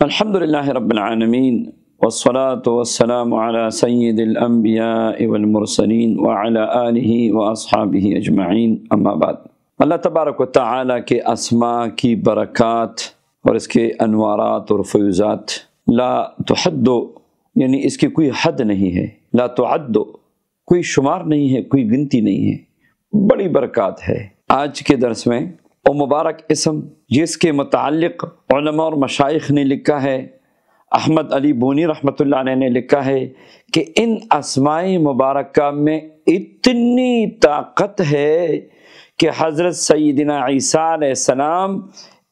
الحمدللہ رب العالمین والصلاة والسلام علی سید الانبیاء والمرسلین وعلی آلہ واصحابہ اجمعین، اما بعد۔ اللہ تبارک و تعالیٰ کے اسماء کی برکات اور اس کے انوارات اور فیوزات لا تحد، یعنی اس کی کوئی حد نہیں ہے، لا تعد، کوئی شمار نہیں ہے، کوئی گنتی نہیں ہے، بڑی برکات ہے۔ آج کے درس میں وہ مبارک اسم جس کے متعلق علماء اور مشائخ نے لکھا ہے، احمد علی بونی رحمۃ اللہ علیہ نے لکھا ہے کہ ان اسماء مبارکہ میں اتنی طاقت ہے کہ حضرت سیدنا عیسیٰ علیہ السلام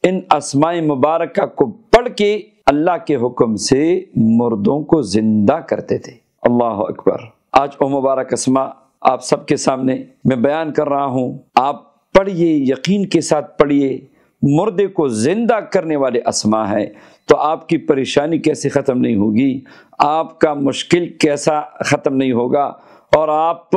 ان اسماء مبارکہ کو پڑھ کے اللہ کے حکم سے مردوں کو زندہ کرتے تھے۔ اللہ اکبر۔ آج وہ مبارک اسماء آپ سب کے سامنے میں بیان کر رہا ہوں، آپ پڑھیے، یقین کے ساتھ پڑھیے۔ مردے کو زندہ کرنے والے اسماء ہے تو آپ کی پریشانی کیسے ختم نہیں ہوگی، آپ کا مشکل کیسا ختم نہیں ہوگا، اور آپ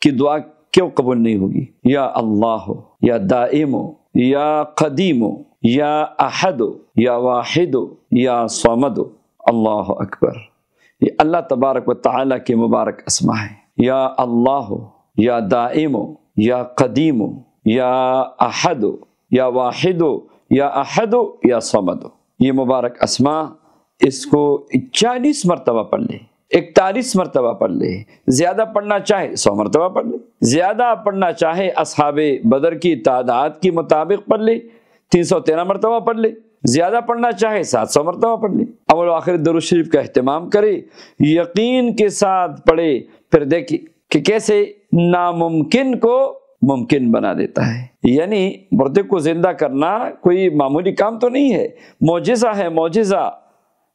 کی دعا کیوں قبول نہیں ہوگی۔ یا اللہ، یا دائم، یا قدیم، یا احد، یا واحد، یا صمد۔ اللہ اکبر۔ یہ اللہ تبارک و تعالیٰ کے مبارک اسماء ہیں۔ یا اللہ، یا دائم، یا قدیم، یا احد، یا واحد، یا احد، یا صمد۔ یہ مبارک اسماء اس کو 40 مرتبہ پڑھ لے، 41 مرتبہ پڑھ لے، زیادہ پڑھنا چاہے 100 مرتبہ پڑھ لے، زیادہ پڑھنا چاہے اصحاب بدر کی تعداد کے مطابق پڑھ لے، 313 مرتبہ پڑھ لے، زیادہ پڑھنا چاہے 700 مرتبہ پڑھ لے۔ اول و آخر درود شریف کا اہتمام کرے، یقین کے ساتھ پڑھے، پھر دیکھیں کہ کیسے ناممکن کو ممکن بنا دیتا ہے۔ یعنی مردے کو زندہ کرنا کوئی معمولی کام تو نہیں ہے، معجزہ ہے، معجزہ۔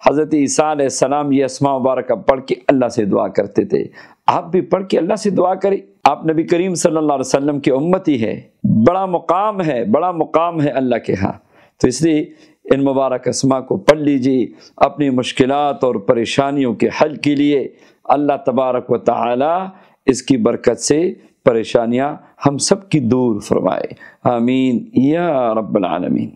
حضرت عیسیٰ علیہ السلام یہ اسماء مبارکہ پڑھ کے اللہ سے دعا کرتے تھے، آپ بھی پڑھ کے اللہ سے دعا کریں۔ آپ نبی کریم صلی اللہ علیہ وسلم کی امتی ہے، بڑا مقام ہے، بڑا مقام ہے اللہ کے ہاں، تو اس لیے ان مبارک اسماء کو پڑھ لیجیے اپنی مشکلات اور پریشانیوں کے حل کے لیے۔ اللہ تبارک و تعالی اس کی برکت سے پریشانیاں ہم سب کی دور فرمائے، آمین یا رب العالمین۔